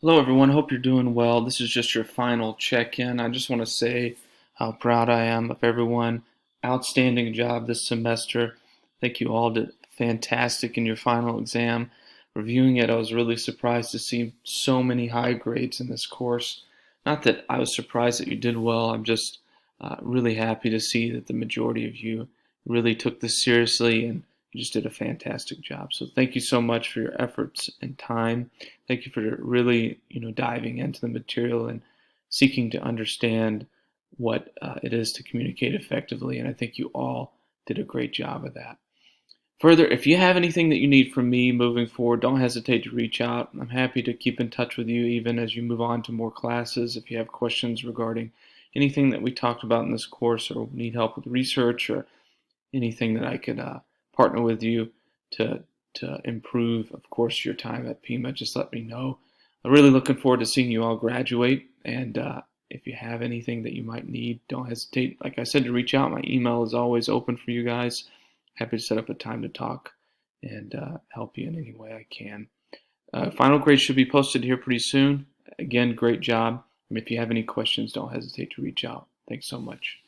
Hello, everyone. Hope you're doing well. This is just your final check-in. I just want to say how proud I am of everyone. Outstanding job this semester. I think you all did fantastic in your final exam. Reviewing it, I was really surprised to see so many high grades in this course. Not that I was surprised that you did well. I'm just really happy to see that the majority of you really took this seriously and you just did a fantastic job. So thank you so much for your efforts and time. Thank you for really, diving into the material and seeking to understand what it is to communicate effectively. And I think you all did a great job of that. Further, if you have anything that you need from me moving forward, don't hesitate to reach out. I'm happy to keep in touch with you even as you move on to more classes. If you have questions regarding anything that we talked about in this course or need help with research or anything that I could partner with you to improve, of course, your time at Pima, just let me know. I'm really looking forward to seeing you all graduate. And if you have anything that you might need, don't hesitate, like I said, to reach out. My email is always open for you guys. Happy to set up a time to talk and help you in any way I can. Final grades should be posted here pretty soon. Again, great job. And if you have any questions, don't hesitate to reach out. Thanks so much.